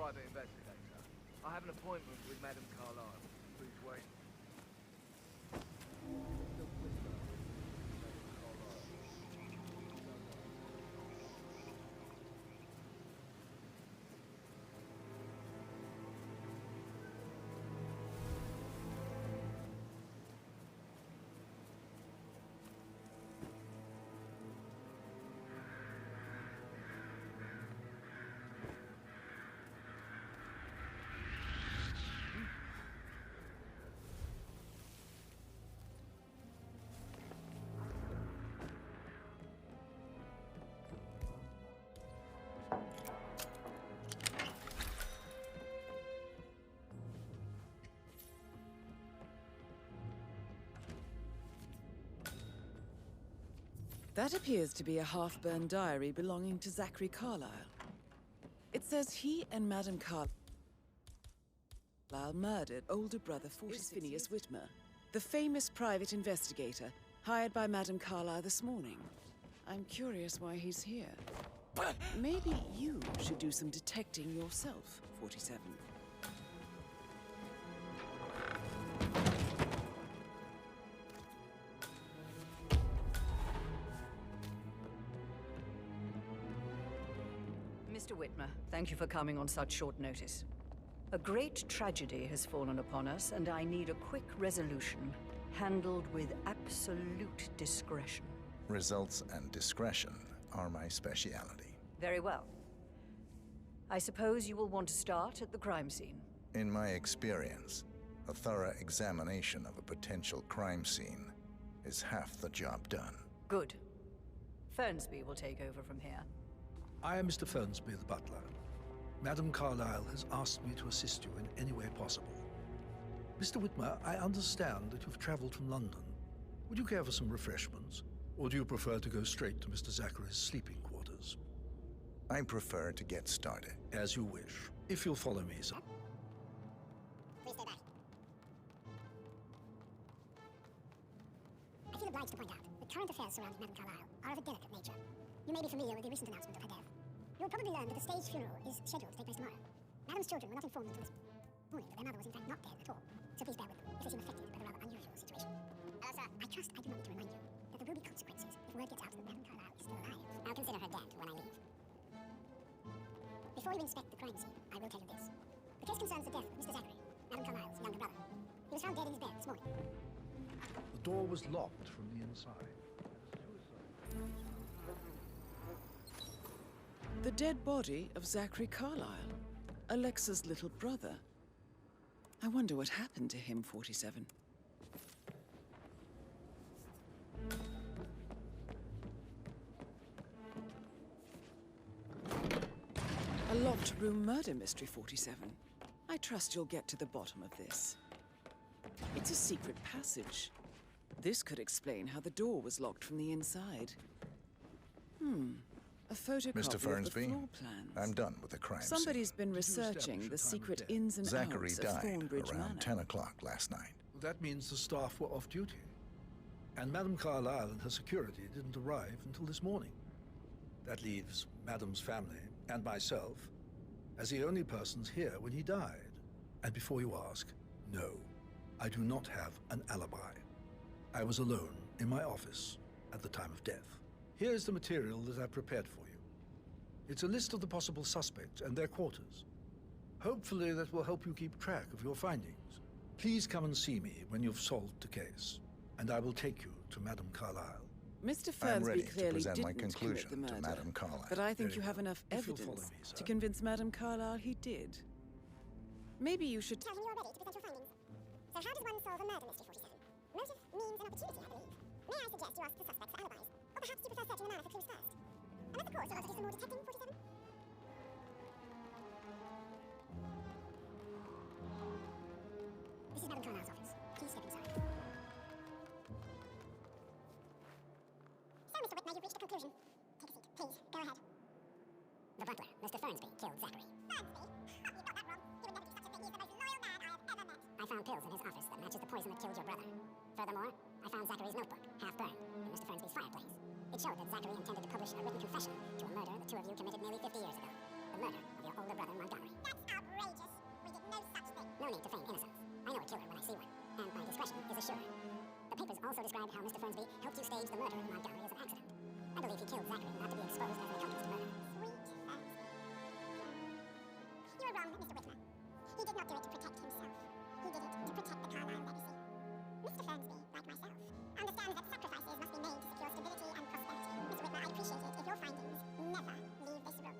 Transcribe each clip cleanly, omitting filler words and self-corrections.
private investigator. I have an appointment with Madame Carlyle. Please wait. That appears to be a half-burned diary belonging to Zachary Carlyle. It says he and Madame Carlyle murdered older brother Phineas Whitmer, the famous private investigator hired by Madame Carlyle this morning. I'm curious why he's here. Maybe you should do some detecting yourself, 47. Mr. Whitmer, thank you for coming on such short notice. A great tragedy has fallen upon us, and I need a quick resolution, handled with absolute discretion. Results and discretion are my speciality. Very well. I suppose you will want to start at the crime scene. In my experience, a thorough examination of a potential crime scene is half the job done. Good. Fernsby will take over from here. I am Mr. Fernsby, the butler. Madame Carlyle has asked me to assist you in any way possible. Mr. Whitmer, I understand that you've traveled from London. Would you care for some refreshments? Or do you prefer to go straight to Mr. Zachary's sleeping quarters? I prefer to get started. As you wish. If you'll follow me, sir. Please stay back. I feel obliged to point out that current affairs surrounding Madame Carlyle are of a delicate nature. You may be familiar with the recent announcement of her death. You'll probably learn that the staged funeral is scheduled to take place tomorrow. Madame's children were not informed until this morning that their mother was in fact not dead at all. So please bear with them if they seem affected by the rather unusual situation. Hello, sir. I trust I do not need to remind you that there will be consequences if word gets out that Madame Carlyle is still alive. I'll consider her dead when I leave. Before you inspect the crime scene, I will tell you this. The case concerns the death of Mr. Zachary, Madame Carlyle's younger brother. He was found dead in his bed this morning. The door was locked from the inside. The dead body of Zachary Carlyle, Alexa's little brother. I wonder what happened to him, 47. A locked room murder mystery, 47. I trust you'll get to the bottom of this. It's a secret passage. This could explain how the door was locked from the inside. A photocopy Mr. of the Fernsby, floor plans. I'm done with the crime Somebody's scene. been researching the secret ins and Zachary outs of died Thornbridge around Manor. 10 o'clock last night. That means the staff were off duty. And Madame Carlyle and her security didn't arrive until this morning. That leaves Madame's family and myself as the only persons here when he died. And before you ask, no, I do not have an alibi. I was alone in my office at the time of death. Here's the material that I've prepared for you. It's a list of the possible suspects and their quarters. Hopefully that will help you keep track of your findings. Please come and see me when you've solved the case, and I will take you to Madame Carlyle. Mr. I'm ready Fernsby to clearly present my didn't commit conclusion the to murder, Madame Carlyle. but I think Very you have well. enough If you'll follow evidence me, sir. to convince Madame Carlyle he did. Maybe you should... Tell him you are ready to present your findings. So how does one solve a murder mystery, 47? Motive, means, and opportunity, I believe. May I suggest you ask the suspects for alibis? Or perhaps you prefer searching the manor for clues first? And of course, you'll also do some more detecting, 47? This is Madame Carlyle's office. Please step inside. So, Mr. Whitmer, you've reached a conclusion. Take a seat. Please, go ahead. The butler, Mr. Fernsby, killed Zachary. Fernsby? Oh, you've got that wrong. He would never do such a thing. He's the most loyal man I have ever met. I found pills in his office that matches the poison that killed your brother. Furthermore, I found Zachary's notebook, half burned, in Mr. Fernsby's fireplace. It showed that Zachary intended to publish a written confession to a murder the two of you committed nearly 50 years ago. The murder of your older brother, Montgomery. That's outrageous. No need to feign innocence. I know a killer when I see one, and my discretion is assured. The papers also described how Mr. Fernsby helped you stage the murder in my gallery as an accident. I believe he killed Zachary not to be exposed as an accomplice to murder. Sweet Fernsby. You are wrong, Mr. Whitmer. He did not do it to protect himself. He did it to protect the Carlyle legacy. Mr. Fernsby, like myself, understands that sacrifices must be made to secure stability and prosperity. Mr. Whitmer, I appreciate it if your findings never leave this room.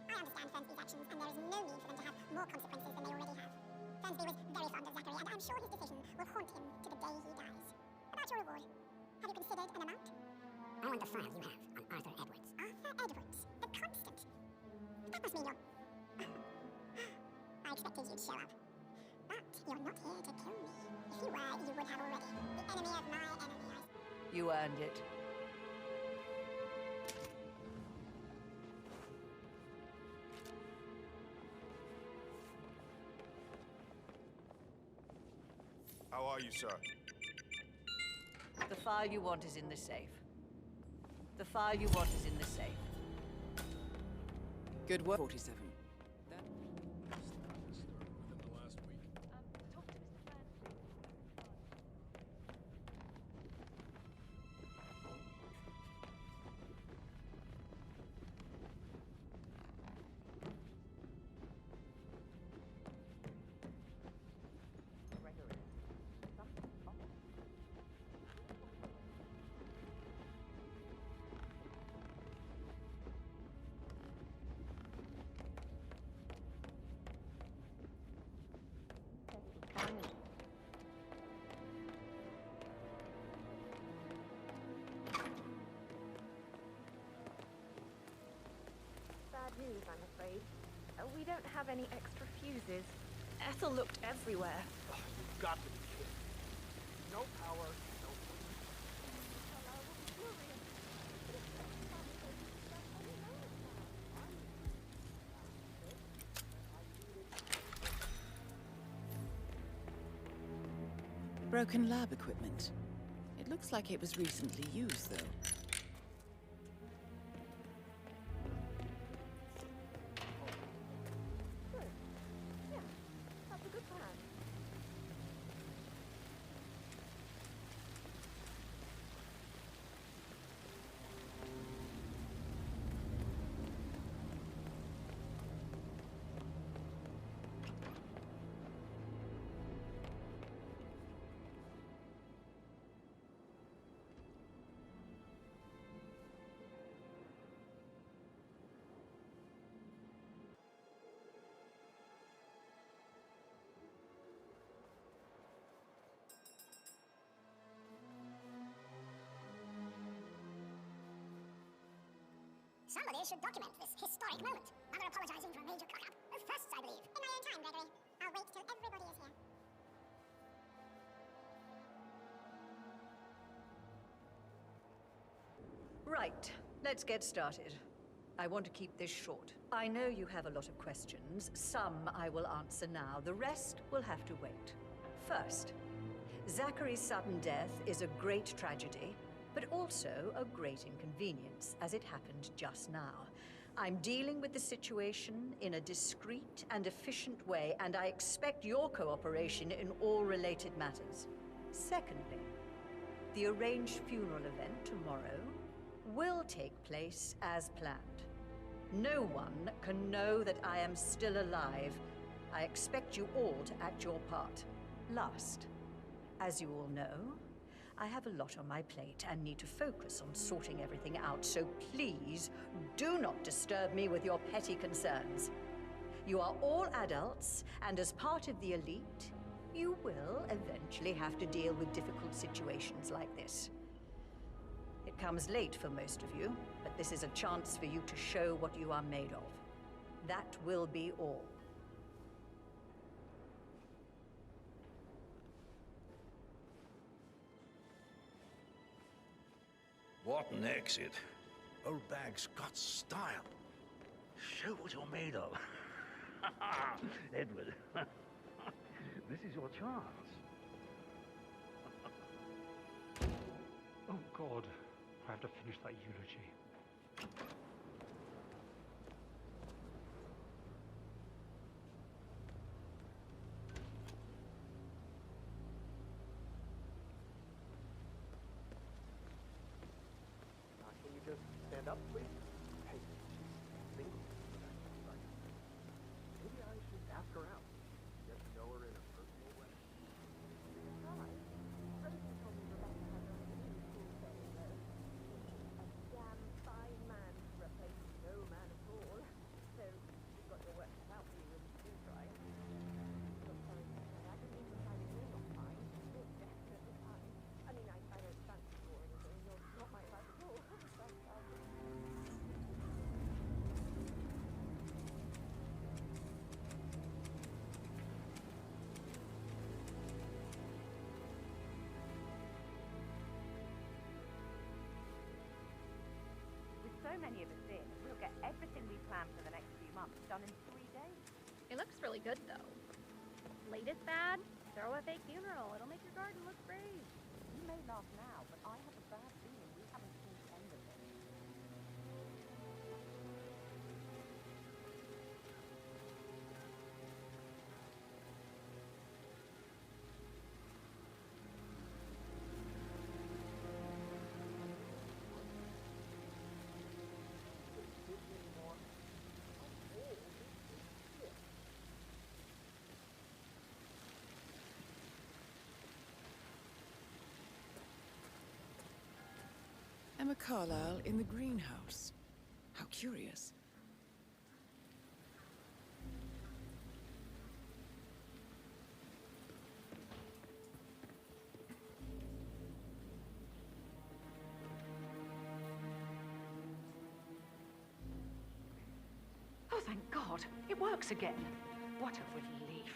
I understand Fernsby's actions, and there is no need for them to have more consequences than they already have. Fernsby was very fond of Zachary, and I'm sure his decision will haunt him to the day he dies. About your reward, have you considered an amount? I want the file you have on Arthur Edwards. Arthur Edwards? The Constant? That must mean you're... I expected you'd show up. But you're not here to kill me. If you were, you would have already. The enemy of my enemy, You earned it. How are you, sir? The file you want is in the safe. The file you want is in the safe. Good work, 47. Bad news, I'm afraid. We don't have any extra fuses. Ethel looked everywhere. Oh, you've got to be kidding. No power, no food. Broken lab equipment. It looks like it was recently used, though. That's a good plan. Somebody should document this historic moment. Mother apologizing for a major cock-up. Firsts, I believe. In my own time, Gregory. I'll wait till everybody is here. Right, let's get started. I want to keep this short. I know you have a lot of questions. Some I will answer now. The rest will have to wait. First, Zachary's sudden death is a great tragedy, but also a great inconvenience, as it happened just now. I'm dealing with the situation in a discreet and efficient way, and I expect your cooperation in all related matters. Secondly, the arranged funeral event tomorrow will take place as planned. No one can know that I am still alive. I expect you all to act your part. Last, as you all know, I have a lot on my plate and need to focus on sorting everything out, so please do not disturb me with your petty concerns. You are all adults, and as part of the elite, you will eventually have to deal with difficult situations like this. It comes late for most of you, but this is a chance for you to show what you are made of. That will be all. What an exit. Old bag's got style. Show what you're made of. Edward, this is your chance. Oh, God. I have to finish that eulogy. stand up, please? Hey, she's single. Right? Maybe I should ask her out. Get to know her in a personal way. Right. Rosie told me Rebecca has a really cool saying, though. A damn fine man to replace no man at all. So, you've got your work cut out for you when you do try. Look, sorry, I didn't mean to imply that you're not fine. You're definitely fine. I mean, I don't fancy you or anything. You're not my type at all. But, with so many of us in, we'll get everything we planned for the next few months done in 3 days. it looks really good, though. Latest fad? Throw a fake funeral. It'll make your garden look great. You may laugh now, but I have a bad feeling we haven't seen the end of it. Emma Carlyle in the greenhouse. How curious. Oh, thank God. It works again. What a relief.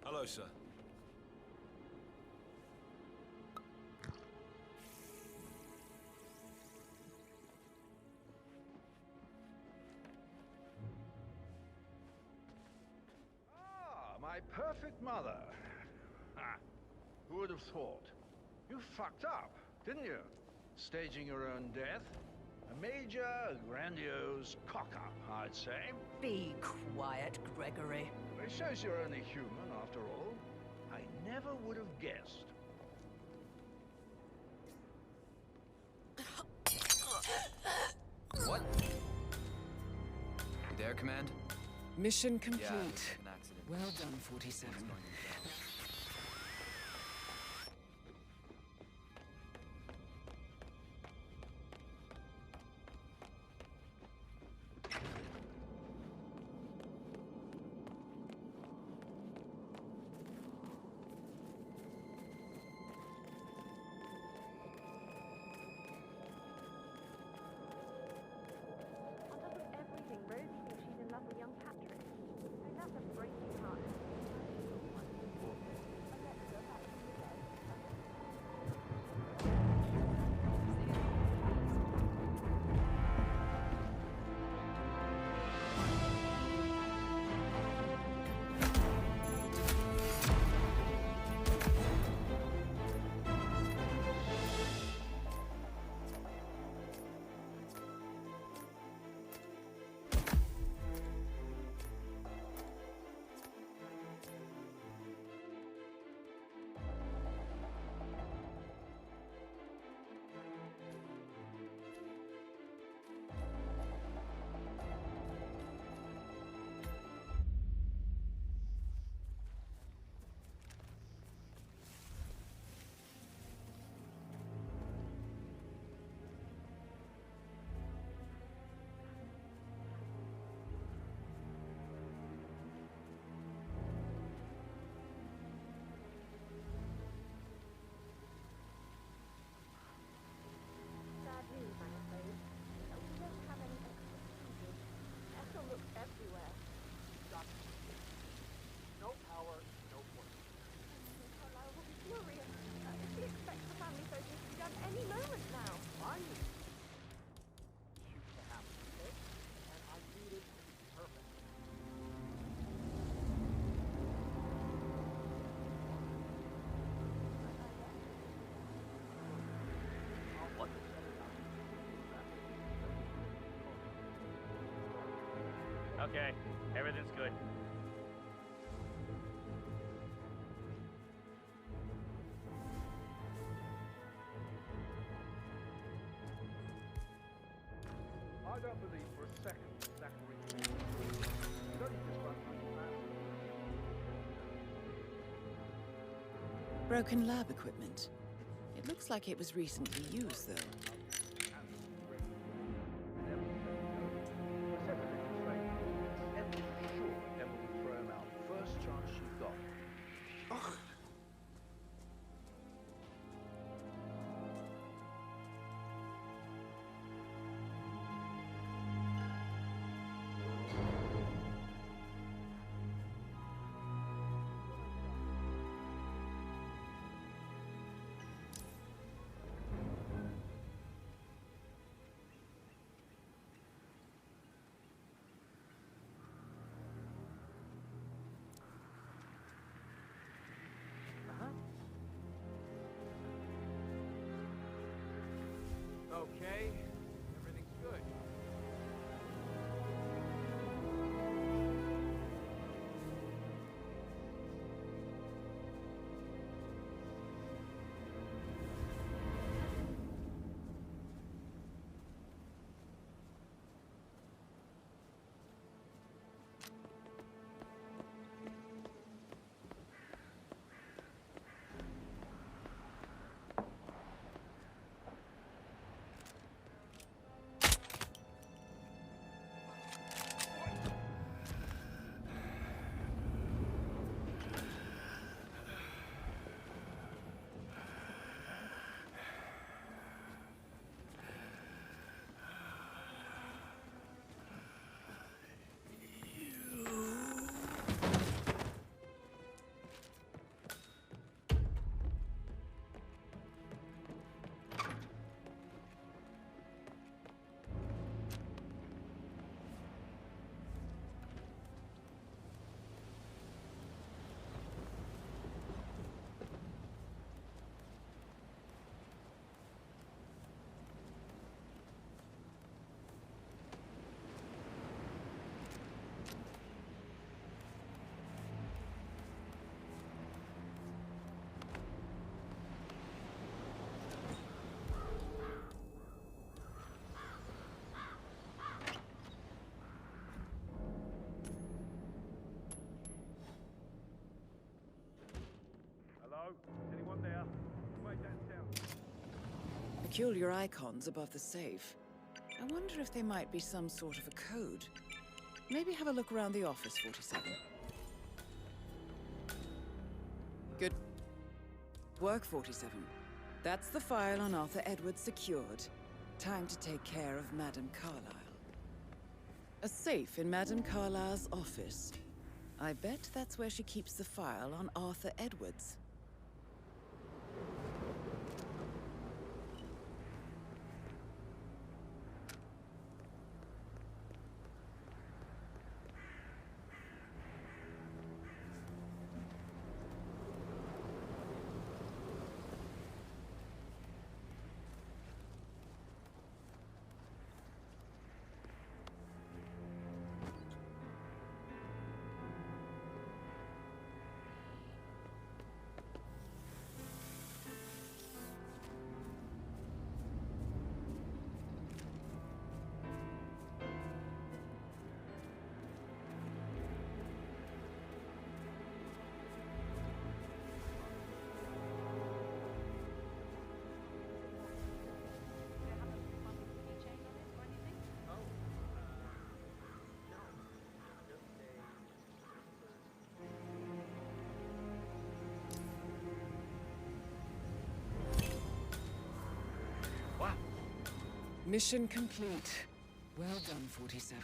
Hello, sir. Ah, my perfect mother. Ha! Who would have thought? You fucked up, didn't you? Staging your own death? A major, grandiose cock-up, I'd say. Be quiet, Gregory. It shows you're only human, after all. I never would have guessed. What? You there, Command? Mission complete. Yeah, it was an accident. Well done, 47. What's going on now? Okay, everything's good. I don't believe for a second that you don't just run Broken lab equipment. It looks like it was recently used, though. First chance she got. Okay, everything's good. Is anyone there? Way downtown. Peculiar icons above the safe. I wonder if there might be some sort of a code. Maybe have a look around the office, 47. Good work, 47. That's the file on Arthur Edwards secured. Time to take care of Madame Carlyle. A safe in Madame Carlyle's office. I bet that's where she keeps the file on Arthur Edwards. Mission complete. Well done, 47.